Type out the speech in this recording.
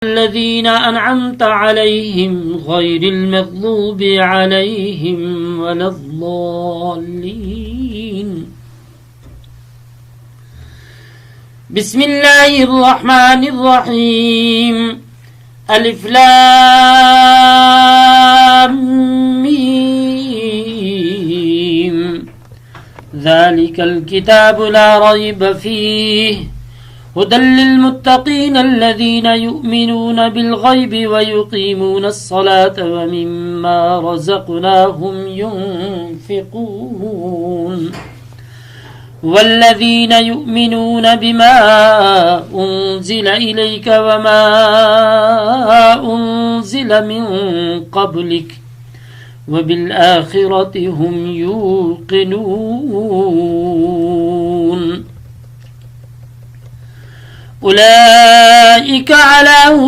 الذين أنعمت عليهم غير المغضوب عليهم ولا الضالين. بسم الله الرحمن الرحيم. ألف لام ميم. ذلك الكتاب لا ريب فيه هدى للمتقين الذين يؤمنون بالغيب ويقيمون الصلاة ومما رزقناهم ينفقون والذين يؤمنون بما أنزل إليك وما أنزل من قبلك وبالآخرة هم يوقنون. أولئك على هدى